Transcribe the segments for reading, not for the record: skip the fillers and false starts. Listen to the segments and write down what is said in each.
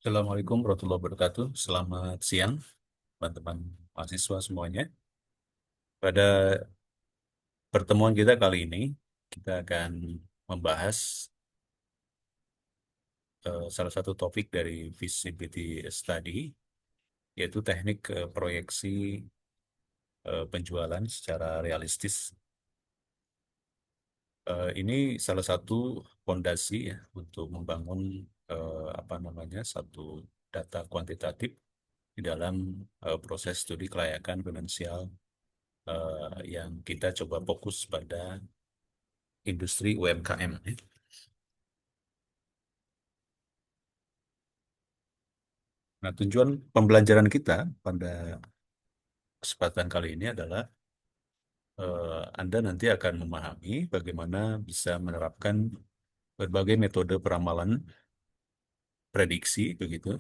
Assalamualaikum warahmatullahi wabarakatuh. Selamat siang, teman-teman mahasiswa semuanya. Pada pertemuan kita kali ini, kita akan membahas salah satu topik dari feasibility study, yaitu teknik proyeksi penjualan secara realistis. Ini salah satu fondasi ya untuk membangun apa namanya satu data kuantitatif di dalam proses studi kelayakan finansial yang kita coba fokus pada industri UMKM. Nah, tujuan pembelajaran kita pada kesempatan kali ini adalah Anda nanti akan memahami bagaimana bisa menerapkan berbagai metode peramalan prediksi begitu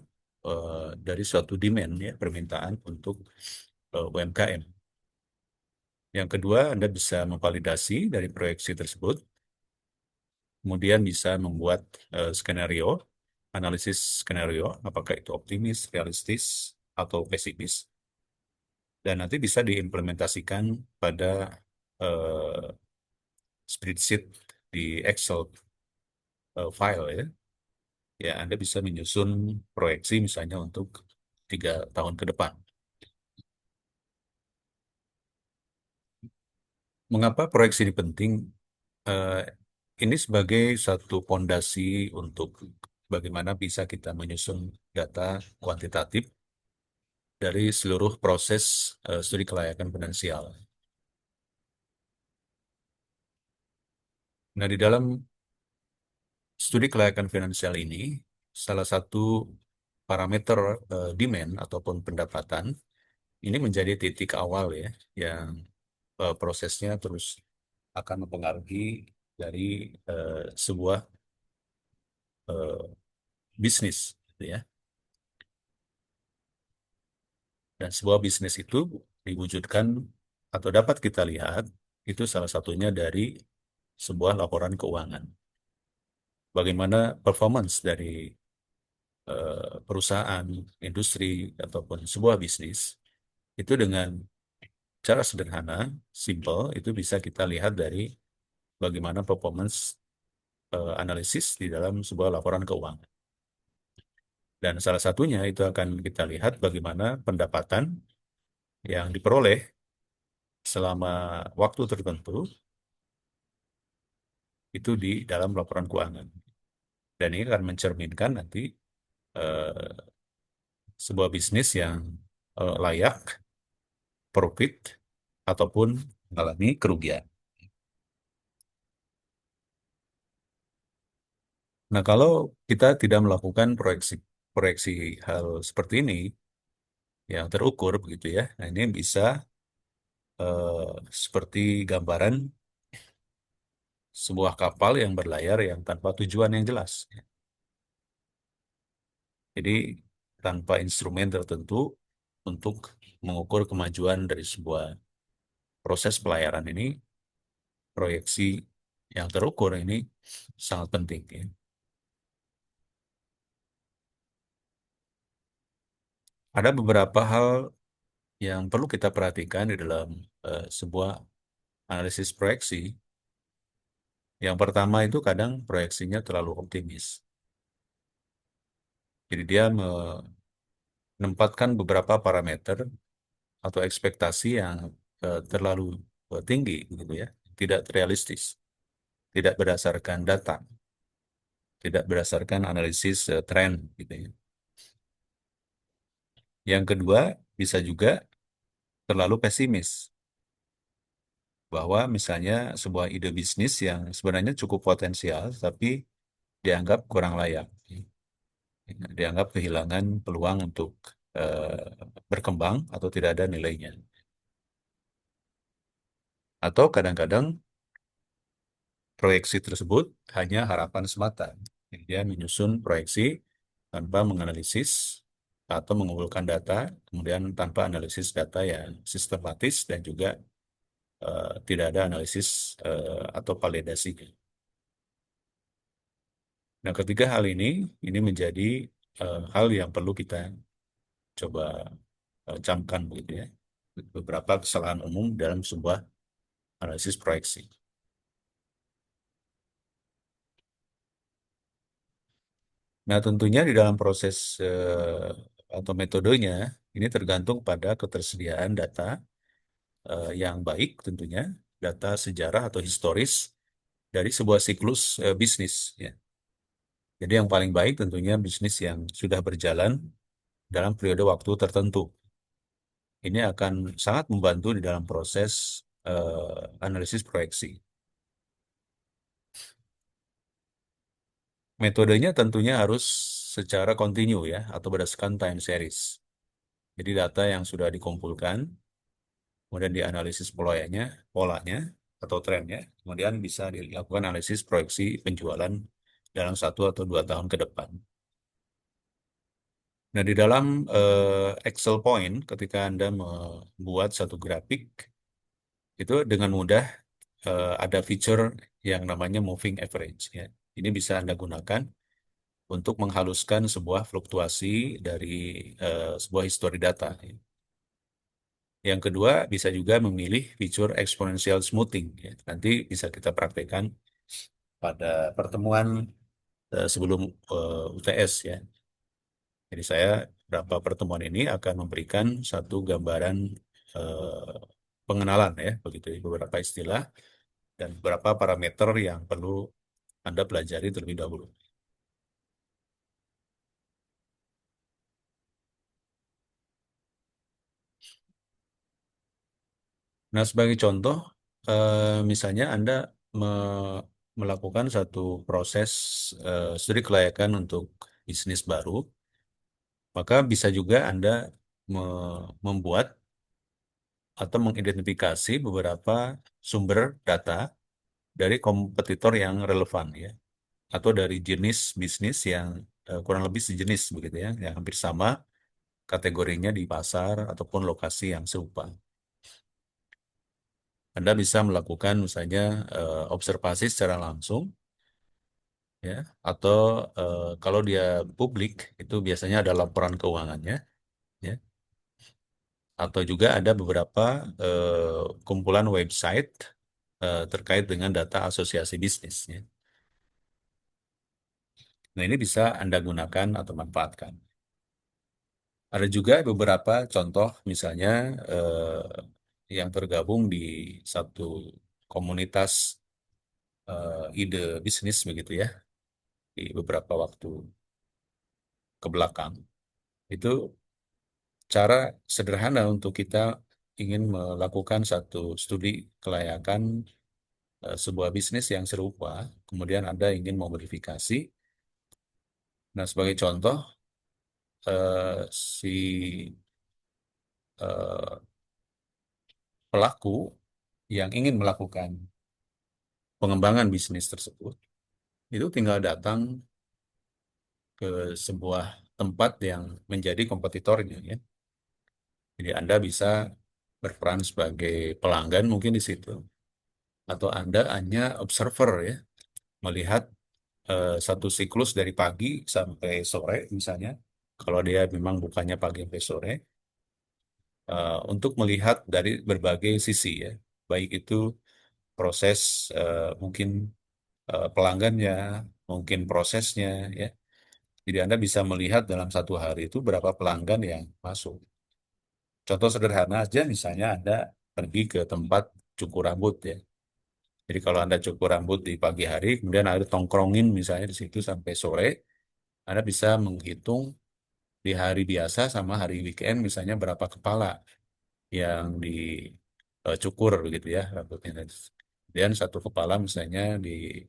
dari suatu demand ya permintaan untuk UMKM. Yang kedua, Anda bisa memvalidasi dari proyeksi tersebut, kemudian bisa membuat skenario, analisis skenario, apakah itu optimis, realistis, atau pesimis, dan nanti bisa diimplementasikan pada eh, spreadsheet di Excel file ya. Ya, Anda bisa menyusun proyeksi misalnya untuk 3 tahun ke depan. Mengapa proyeksi ini penting? Eh, ini sebagai satu fondasi untuk bagaimana bisa kita menyusun data kuantitatif dari seluruh proses studi kelayakan finansial. Nah, di dalam studi kelayakan finansial ini, salah satu parameter demand ataupun pendapatan ini menjadi titik awal ya, yang prosesnya terus akan mempengaruhi dari eh, sebuah eh, bisnis, gitu ya. Dan sebuah bisnis itu diwujudkan atau dapat kita lihat itu salah satunya dari sebuah laporan keuangan. Bagaimana performance dari perusahaan, industri, ataupun sebuah bisnis itu dengan cara sederhana, simple, itu bisa kita lihat dari bagaimana performance analisis di dalam sebuah laporan keuangan. Dan salah satunya itu akan kita lihat bagaimana pendapatan yang diperoleh selama waktu tertentu itu di dalam laporan keuangan. Dan ini akan mencerminkan nanti eh, sebuah bisnis yang layak, profit, ataupun mengalami kerugian. Nah, kalau kita tidak melakukan proyeksi proyeksi hal seperti ini yang terukur begitu ya, nah ini bisa seperti gambaran sebuah kapal yang berlayar yang tanpa tujuan yang jelas. Jadi tanpa instrumen tertentu untuk mengukur kemajuan dari sebuah proses pelayaran ini, proyeksi yang terukur ini sangat penting ya. Ada beberapa hal yang perlu kita perhatikan di dalam sebuah analisis proyeksi. Yang pertama itu kadang proyeksinya terlalu optimis. Jadi dia menempatkan beberapa parameter atau ekspektasi yang terlalu tinggi gitu ya, tidak realistis, tidak berdasarkan data, tidak berdasarkan analisis tren gitu ya. Yang kedua, bisa juga terlalu pesimis bahwa misalnya sebuah ide bisnis yang sebenarnya cukup potensial tapi dianggap kurang layak, dianggap kehilangan peluang untuk berkembang atau tidak ada nilainya. Atau kadang-kadang proyeksi tersebut hanya harapan semata. Jadi dia menyusun proyeksi tanpa menganalisis atau mengumpulkan data, kemudian tanpa analisis data yang sistematis dan juga tidak ada analisis atau validasi. Nah, ketiga hal ini menjadi hal yang perlu kita coba camkan begitu ya. Beberapa kesalahan umum dalam sebuah analisis proyeksi. Nah, tentunya di dalam proses atau metodenya ini tergantung pada ketersediaan data yang baik tentunya, data sejarah atau historis dari sebuah siklus bisnis ya. Jadi yang paling baik tentunya bisnis yang sudah berjalan dalam periode waktu tertentu. Ini akan sangat membantu di dalam proses analisis proyeksi. Metodenya tentunya harus secara kontinu ya, atau berdasarkan time series. Jadi data yang sudah dikumpulkan, kemudian dianalisis polanya atau trennya, kemudian bisa dilakukan analisis proyeksi penjualan dalam 1 atau 2 tahun ke depan. Nah, di dalam Excel Point, ketika Anda membuat satu grafik, itu dengan mudah ada fitur yang namanya moving average. Ya. Ini bisa Anda gunakan untuk menghaluskan sebuah fluktuasi dari sebuah histori data. Ya. Yang kedua, bisa juga memilih fitur exponential smoothing. Ya. Nanti bisa kita praktekkan pada pertemuan sebelum UTS ya. Jadi saya beberapa pertemuan ini akan memberikan satu gambaran pengenalan ya, begitu ya, beberapa istilah dan beberapa parameter yang perlu Anda pelajari terlebih dahulu. Nah, sebagai contoh, misalnya Anda melakukan satu proses studi kelayakan untuk bisnis baru, maka bisa juga Anda membuat atau mengidentifikasi beberapa sumber data dari kompetitor yang relevan ya, atau dari jenis bisnis yang kurang lebih sejenis begitu ya, yang hampir sama kategorinya di pasar ataupun lokasi yang serupa. Anda bisa melakukan misalnya observasi secara langsung ya, atau kalau dia publik itu biasanya ada laporan keuangannya ya, atau juga ada beberapa kumpulan website terkait dengan data asosiasi bisnis ya. Nah, ini bisa Anda gunakan atau manfaatkan. Ada juga beberapa contoh, misalnya yang tergabung di satu komunitas ide bisnis begitu ya, di beberapa waktu ke belakang. Itu cara sederhana untuk kita ingin melakukan satu studi kelayakan sebuah bisnis yang serupa, kemudian Anda ingin memodifikasi. Nah, sebagai contoh, si eh, pelaku yang ingin melakukan pengembangan bisnis tersebut, itu tinggal datang ke sebuah tempat yang menjadi kompetitornya ya. Jadi Anda bisa berperan sebagai pelanggan mungkin di situ, atau Anda hanya observer ya, melihat satu siklus dari pagi sampai sore misalnya, kalau dia memang bukannya pagi sampai sore, untuk melihat dari berbagai sisi ya, baik itu proses mungkin pelanggannya, mungkin prosesnya ya. Jadi Anda bisa melihat dalam satu hari itu berapa pelanggan yang masuk. Contoh sederhana aja, misalnya Anda pergi ke tempat cukur rambut ya. Jadi kalau Anda cukur rambut di pagi hari, kemudian Anda tongkrongin misalnya di situ sampai sore, Anda bisa menghitung di hari biasa sama hari weekend misalnya berapa kepala yang dicukur begitu ya rambutnya. Dan satu kepala misalnya dibebankan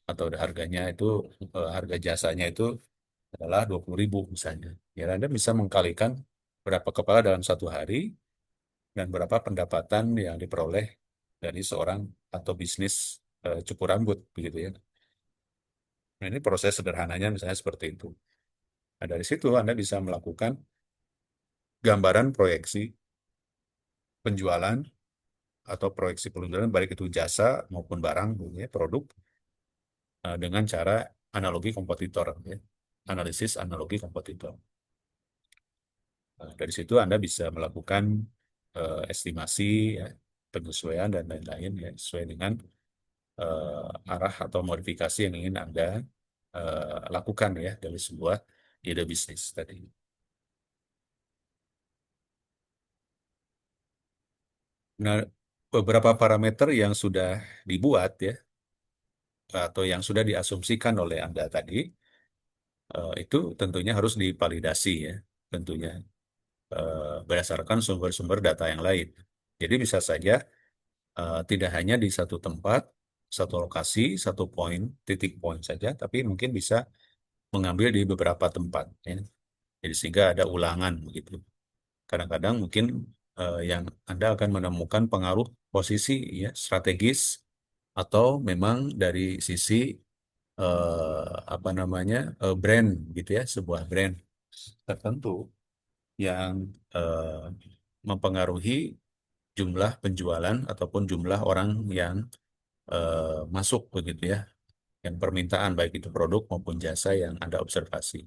atau harganya itu harga jasanya itu adalah 20.000 misalnya. Ya, Anda bisa mengkalikan berapa kepala dalam satu hari dan berapa pendapatan yang diperoleh dari seorang atau bisnis cukur rambut begitu ya. Nah, ini proses sederhananya misalnya seperti itu. Nah, dari situ Anda bisa melakukan gambaran proyeksi penjualan atau proyeksi penjualan baik itu jasa maupun barang, gitu ya, produk dengan cara analogi kompetitor, ya. Analisis analogi kompetitor. Nah, dari situ Anda bisa melakukan estimasi, ya, penyesuaian dan lain-lain, ya, sesuai dengan arah atau modifikasi yang ingin Anda lakukan, ya, dari sebuah ide bisnis tadi. Nah, beberapa parameter yang sudah dibuat, ya, atau yang sudah diasumsikan oleh Anda tadi, itu tentunya harus divalidasi, ya, tentunya berdasarkan sumber-sumber data yang lain. Jadi bisa saja tidak hanya di satu tempat, satu lokasi, satu poin, titik poin saja, tapi mungkin bisa mengambil di beberapa tempat, ya. Jadi sehingga ada ulangan begitu. Kadang-kadang mungkin yang Anda akan menemukan pengaruh posisi, ya, strategis, atau memang dari sisi apa namanya, brand gitu, ya, sebuah brand tertentu yang mempengaruhi jumlah penjualan ataupun jumlah orang yang masuk begitu, ya, yang permintaan baik itu produk maupun jasa yang Anda observasi.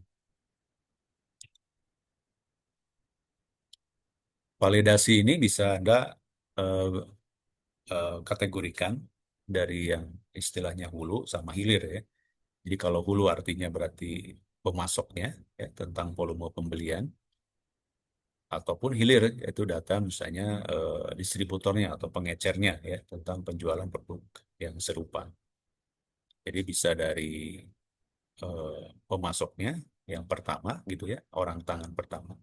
Validasi ini bisa Anda eh, kategorikan dari yang istilahnya hulu sama hilir, ya. Jadi kalau hulu artinya berarti pemasoknya, ya, tentang volume pembelian, ataupun hilir yaitu data misalnya distributornya atau pengecernya, ya, tentang penjualan produk yang serupa. Jadi bisa dari pemasoknya yang pertama gitu, ya, orang tangan pertama,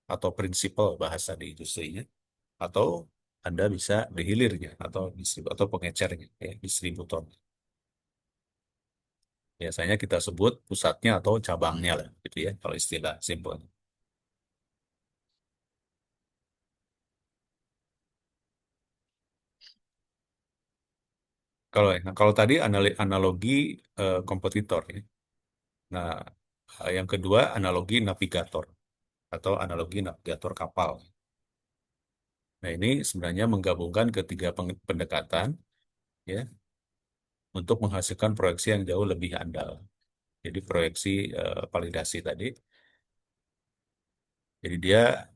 atau prinsipal bahasa di industrinya, atau Anda bisa di hilirnya atau atau pengecernya, ya, distributor. Biasanya kita sebut pusatnya atau cabangnya lah gitu, ya, kalau istilah simpel. Kalau tadi analogi kompetitor, ya. Nah, yang kedua analogi navigator atau analogi navigator kapal. Nah, ini sebenarnya menggabungkan ketiga pendekatan, ya, untuk menghasilkan proyeksi yang jauh lebih andal. Jadi proyeksi validasi tadi. Jadi dia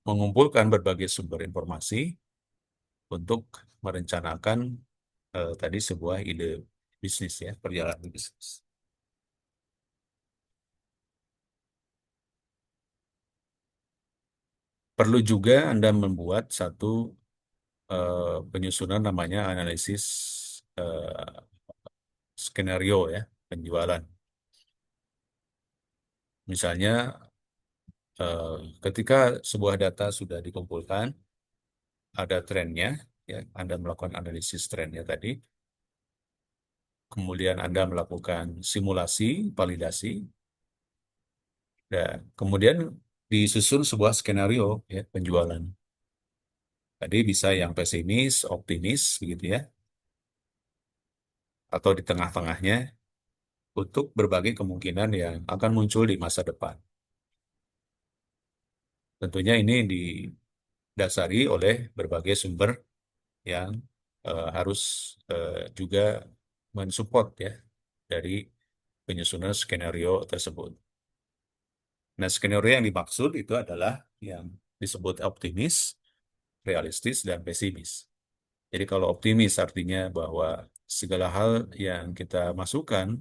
mengumpulkan berbagai sumber informasi untuk merencanakan tadi sebuah ide bisnis, ya, perjalanan bisnis. Perlu juga Anda membuat satu penyusunan namanya analisis eh, skenario, ya, penjualan. Misalnya eh, ketika sebuah data sudah dikumpulkan, ada trennya, ya, Anda melakukan analisis trennya tadi, kemudian Anda melakukan simulasi, validasi, dan kemudian disusun sebuah skenario, ya, penjualan. Tadi bisa yang pesimis, optimis, begitu, ya, atau di tengah-tengahnya untuk berbagai kemungkinan yang akan muncul di masa depan. Tentunya ini didasari oleh berbagai sumber yang harus juga mensupport, ya, dari penyusunan skenario tersebut. Nah, skenario yang dimaksud itu adalah yang disebut optimis, realistis, dan pesimis. Jadi kalau optimis artinya bahwa segala hal yang kita masukkan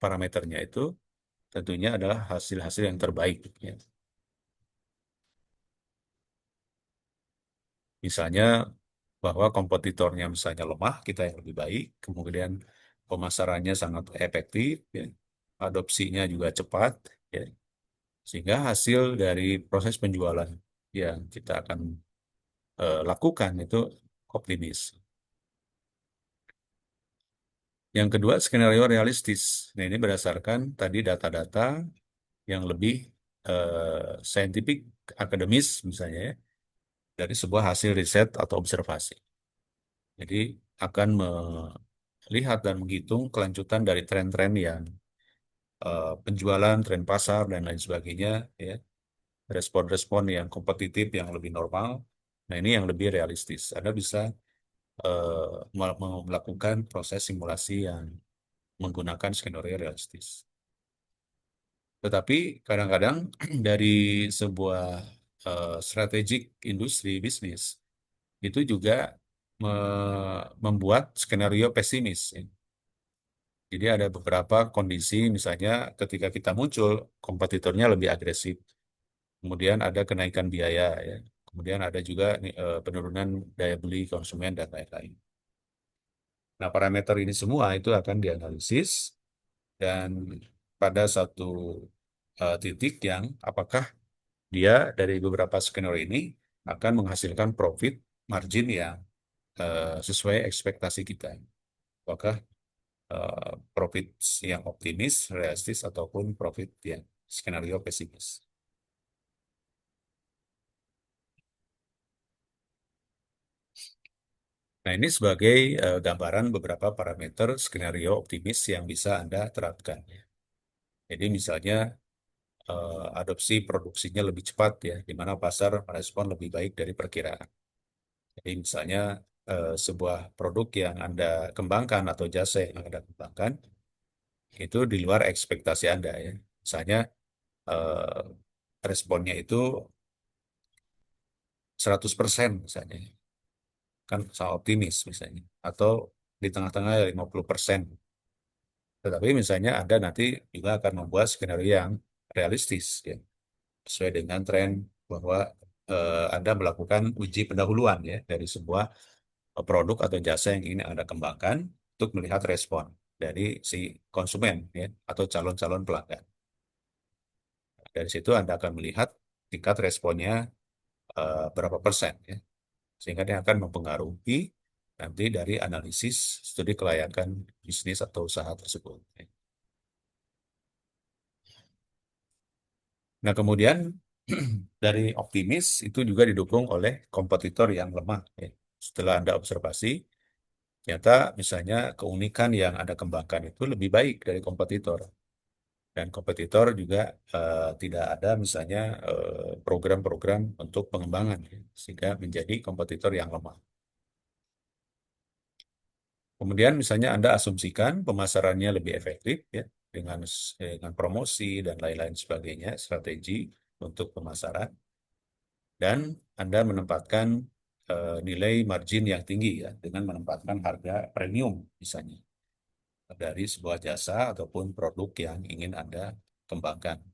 parameternya itu tentunya adalah hasil-hasil yang terbaik, ya. Misalnya bahwa kompetitornya misalnya lemah, kita yang lebih baik, kemudian pemasarannya sangat efektif, ya, adopsinya juga cepat, ya, sehingga hasil dari proses penjualan yang kita akan lakukan itu optimis. Yang kedua, skenario realistis. Nah, ini berdasarkan tadi data-data yang lebih saintifik, akademis misalnya, ya, dari sebuah hasil riset atau observasi. Jadi akan melihat dan menghitung kelanjutan dari tren-tren yang penjualan, tren pasar, dan lain sebagainya, ya, respon-respon yang kompetitif yang lebih normal. Nah, ini yang lebih realistis. Anda bisa melakukan proses simulasi yang menggunakan skenario realistis. Tetapi kadang-kadang dari sebuah strategik industri bisnis itu juga membuat skenario pesimis, ya. Jadi ada beberapa kondisi, misalnya ketika kita muncul, kompetitornya lebih agresif. Kemudian ada kenaikan biaya, ya. Kemudian ada juga penurunan daya beli konsumen dan lain-lain. Nah, parameter ini semua itu akan dianalisis dan pada satu titik yang apakah dia dari beberapa skenario ini akan menghasilkan profit margin yang sesuai ekspektasi kita. Apakah profit yang optimis, realistis, ataupun profit yang skenario pesimis. Nah, ini sebagai gambaran beberapa parameter skenario optimis yang bisa Anda terapkan. Jadi misalnya adopsi produksinya lebih cepat, ya, di mana pasar merespon lebih baik dari perkiraan. Jadi misalnya sebuah produk yang Anda kembangkan atau jasa yang Anda kembangkan itu di luar ekspektasi Anda, ya. Misalnya eh, responnya itu 100% misalnya, kan sangat optimis misalnya, atau di tengah-tengah 50%. Tetapi misalnya Anda nanti juga akan membuat skenario yang realistis, ya, sesuai dengan tren bahwa Anda melakukan uji pendahuluan, ya, dari sebuah produk atau jasa yang ingin Anda kembangkan untuk melihat respon dari si konsumen, ya, atau calon-calon pelanggan. Dari situ Anda akan melihat tingkat responnya berapa persen, ya. Sehingga dia akan mempengaruhi nanti dari analisis studi kelayakan bisnis atau usaha tersebut, ya. Nah, kemudian dari optimis itu juga didukung oleh kompetitor yang lemah, ya. Setelah Anda observasi, ternyata misalnya keunikan yang Anda kembangkan itu lebih baik dari kompetitor. Dan kompetitor juga tidak ada misalnya program-program untuk pengembangan, ya, sehingga menjadi kompetitor yang lemah. Kemudian misalnya Anda asumsikan pemasarannya lebih efektif, ya, dengan promosi dan lain-lain sebagainya, strategi untuk pemasaran, dan Anda menempatkan nilai margin yang tinggi, ya, dengan menempatkan harga premium misalnya dari sebuah jasa ataupun produk yang ingin Anda kembangkan.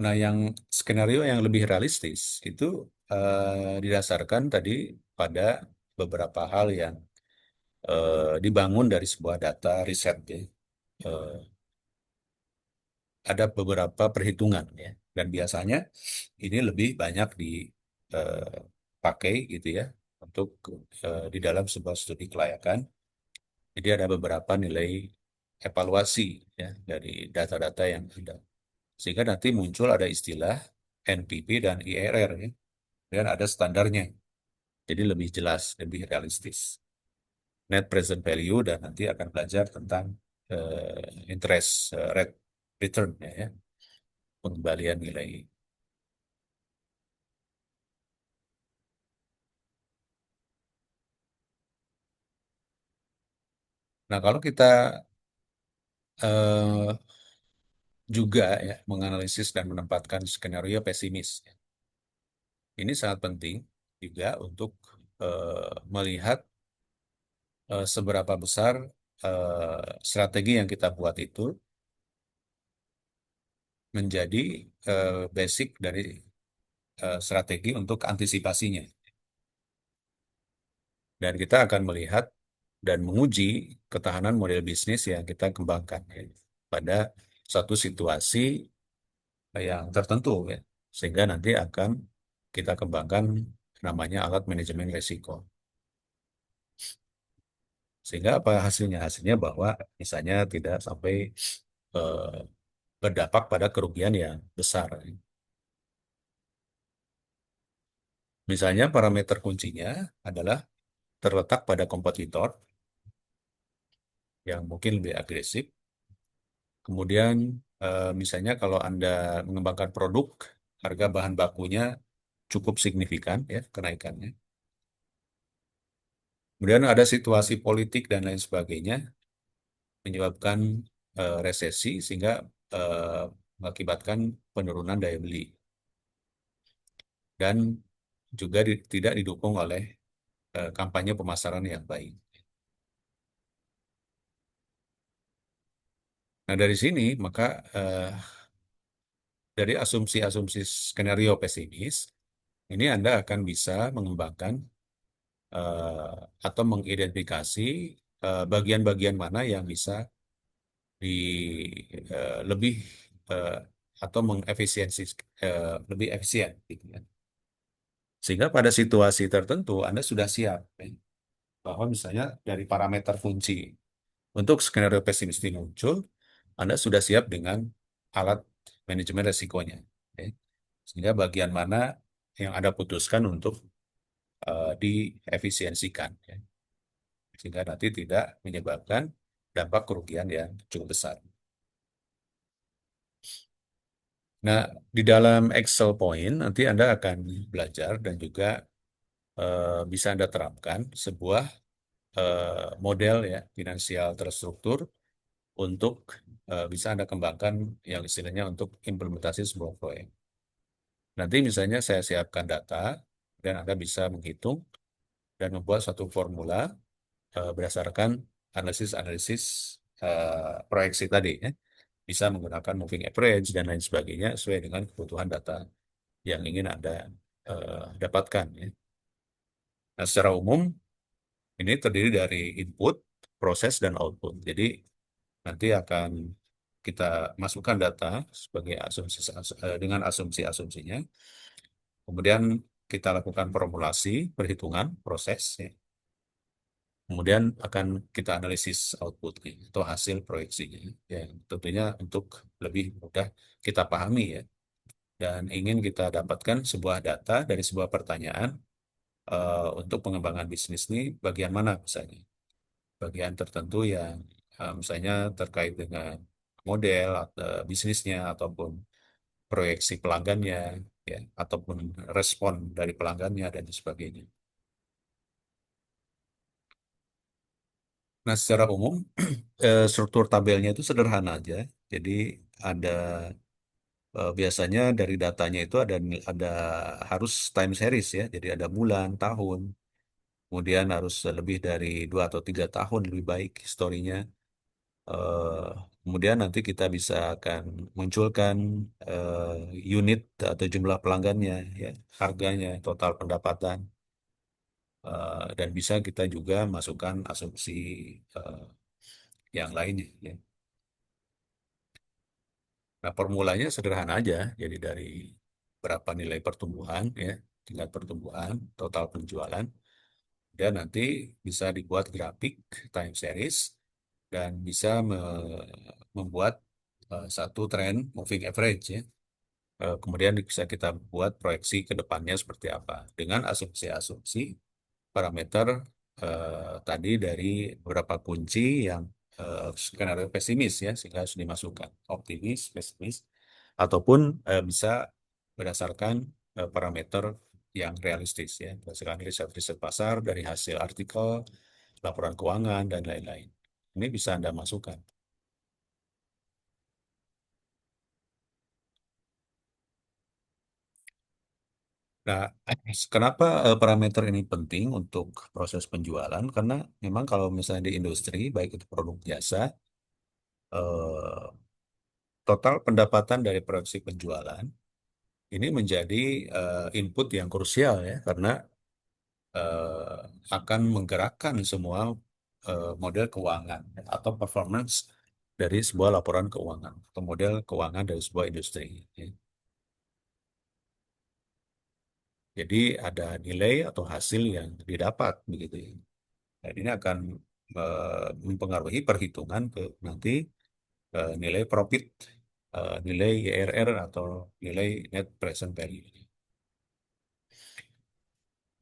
Nah, yang skenario yang lebih realistis itu didasarkan tadi pada beberapa hal yang dibangun dari sebuah data riset, ya. Eh, ada beberapa perhitungan, ya, dan biasanya ini lebih banyak dipakai gitu, ya, untuk di dalam sebuah studi kelayakan. Jadi ada beberapa nilai evaluasi, ya, dari data-data yang ada, sehingga nanti muncul ada istilah NPV dan IRR, ya, dan ada standarnya. Jadi lebih jelas, lebih realistis. Net present value, dan nanti akan belajar tentang interest rate return, ya, pengembalian nilai. Nah, kalau kita eh, juga, ya, menganalisis dan menempatkan skenario pesimis, ya, ini sangat penting juga untuk melihat seberapa besar strategi yang kita buat itu menjadi basic dari strategi untuk antisipasinya. Dan kita akan melihat dan menguji ketahanan model bisnis yang kita kembangkan, ya, pada satu situasi yang tertentu, ya. Sehingga nanti akan kita kembangkan namanya alat manajemen risiko. Sehingga apa hasilnya? Hasilnya bahwa misalnya tidak sampai eh, berdampak pada kerugian yang besar. Misalnya parameter kuncinya adalah terletak pada kompetitor yang mungkin lebih agresif. Kemudian misalnya kalau Anda mengembangkan produk, harga bahan bakunya cukup signifikan ya kenaikannya. Kemudian ada situasi politik dan lain sebagainya menyebabkan resesi sehingga eh, mengakibatkan penurunan daya beli dan juga tidak didukung oleh kampanye pemasaran yang baik. Nah, dari sini maka dari asumsi-asumsi skenario pesimis, ini Anda akan bisa mengembangkan atau mengidentifikasi bagian-bagian mana yang bisa lebih eh, atau mengefisiensi lebih efisien, gitu kan. Sehingga pada situasi tertentu Anda sudah siap, ya, bahwa misalnya dari parameter kunci untuk skenario pesimis ini muncul, Anda sudah siap dengan alat manajemen resikonya. Ya. Sehingga bagian mana yang Anda putuskan untuk diefisiensikan, ya. Sehingga nanti tidak menyebabkan dampak kerugian yang cukup besar. Nah, di dalam Excel Point nanti Anda akan belajar dan juga bisa Anda terapkan sebuah model ya finansial terstruktur untuk bisa Anda kembangkan yang istilahnya untuk implementasi sebuah proyek. Nanti misalnya saya siapkan data dan Anda bisa menghitung dan membuat satu formula berdasarkan analisis-analisis proyeksi tadi ya. Bisa menggunakan moving average dan lain sebagainya sesuai dengan kebutuhan data yang ingin Anda dapatkan, ya. Nah, secara umum ini terdiri dari input, proses, dan output. Jadi nanti akan kita masukkan data sebagai asumsi dengan asumsi-asumsinya. Kemudian kita lakukan formulasi, perhitungan, proses, ya. Kemudian akan kita analisis outputnya atau hasil proyeksinya, yang tentunya untuk lebih mudah kita pahami ya. Dan ingin kita dapatkan sebuah data dari sebuah pertanyaan untuk pengembangan bisnis ini bagian mana misalnya. Bagian tertentu yang misalnya terkait dengan model atau bisnisnya ataupun proyeksi pelanggannya ya ataupun respon dari pelanggannya dan sebagainya. Nah, secara umum struktur tabelnya itu sederhana aja. Jadi ada biasanya dari datanya itu ada harus time series ya. Jadi ada bulan, tahun, kemudian harus lebih dari 2 atau 3 tahun lebih baik historinya. Eh, Kemudian nanti kita bisa akan munculkan unit atau jumlah pelanggannya, ya, harganya, total pendapatan, dan bisa kita juga masukkan asumsi eh, yang lainnya. Ya. Nah, formulanya sederhana aja, jadi dari berapa nilai pertumbuhan, ya, tingkat pertumbuhan, total penjualan, dan nanti bisa dibuat grafik time series dan bisa membuat satu tren moving average ya. Kemudian bisa kita buat proyeksi ke depannya seperti apa dengan asumsi-asumsi parameter tadi dari beberapa kunci yang skenario pesimis ya sehingga harus dimasukkan optimis, pesimis ataupun bisa berdasarkan parameter yang realistis ya berdasarkan riset-riset pasar dari hasil artikel, laporan keuangan dan lain-lain. Ini bisa Anda masukkan. Nah, kenapa parameter ini penting untuk proses penjualan? Karena memang kalau misalnya di industri, baik itu produk jasa, eh, total pendapatan dari proyeksi penjualan ini menjadi input yang krusial ya, karena eh, akan menggerakkan semua model keuangan atau performance dari sebuah laporan keuangan atau model keuangan dari sebuah industri, ya. Jadi ada nilai atau hasil yang didapat begitu ya. Dan ini akan mempengaruhi perhitungan ke nanti nilai profit, nilai IRR atau nilai net present value.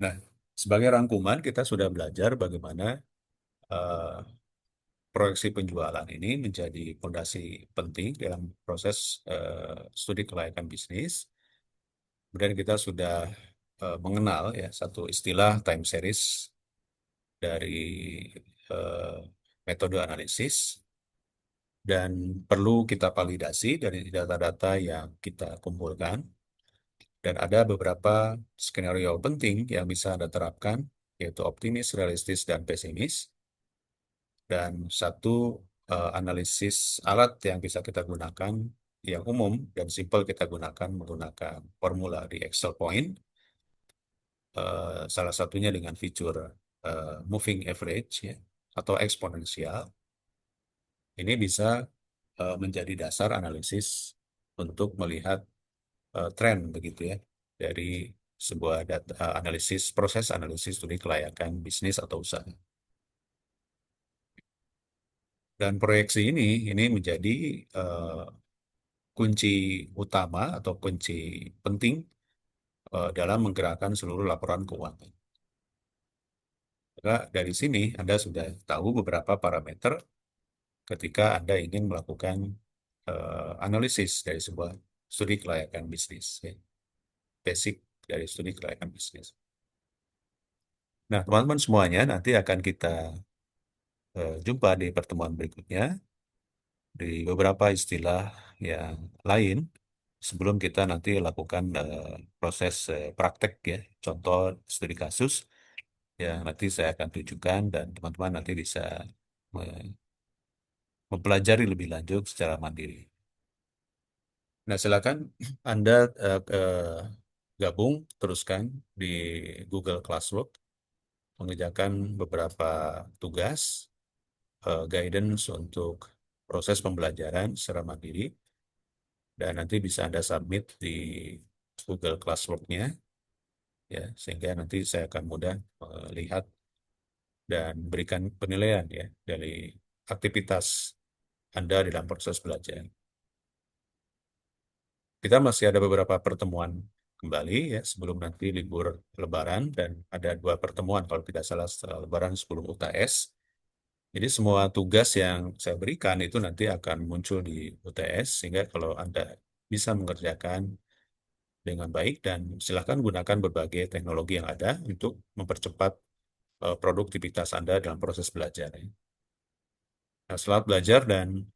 Nah, sebagai rangkuman kita sudah belajar bagaimana eh, proyeksi penjualan ini menjadi fondasi penting dalam proses studi kelayakan bisnis. Kemudian kita sudah mengenal ya satu istilah time series dari eh, metode analisis dan perlu kita validasi dari data-data yang kita kumpulkan dan ada beberapa skenario penting yang bisa Anda terapkan yaitu optimis, realistis, dan pesimis dan satu analisis alat yang bisa kita gunakan yang umum dan simpel kita gunakan menggunakan formula di Excel Point salah satunya dengan fitur moving average ya, atau eksponensial. Ini bisa menjadi dasar analisis untuk melihat tren begitu ya dari sebuah data analisis proses analisis studi kelayakan bisnis atau usaha. Dan proyeksi ini menjadi eh, kunci utama atau kunci penting dalam menggerakkan seluruh laporan keuangan. Maka dari sini Anda sudah tahu beberapa parameter ketika Anda ingin melakukan analisis dari sebuah studi kelayakan bisnis, ya. Basic dari studi kelayakan bisnis. Nah, teman-teman semuanya nanti akan kita jumpa di pertemuan berikutnya di beberapa istilah yang lain sebelum kita nanti lakukan proses praktek ya, contoh studi kasus yang nanti saya akan tunjukkan dan teman-teman nanti bisa mempelajari lebih lanjut secara mandiri. Nah, silakan Anda gabung teruskan di Google Classroom, mengerjakan beberapa tugas, guidance untuk proses pembelajaran secara mandiri, dan nanti bisa Anda submit di Google Classroom-nya, ya, sehingga nanti saya akan mudah melihat dan berikan penilaian ya dari aktivitas Anda dalam proses belajar. Kita masih ada beberapa pertemuan kembali ya sebelum nanti libur Lebaran dan ada dua pertemuan kalau tidak salah setelah Lebaran sebelum UTS. Jadi semua tugas yang saya berikan itu nanti akan muncul di UTS sehingga kalau Anda bisa mengerjakan dengan baik dan silakan gunakan berbagai teknologi yang ada untuk mempercepat produktivitas Anda dalam proses belajar. Nah, selamat belajar dan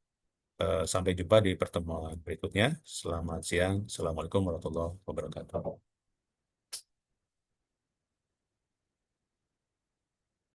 sampai jumpa di pertemuan berikutnya. Selamat siang. Assalamualaikum warahmatullahi wabarakatuh.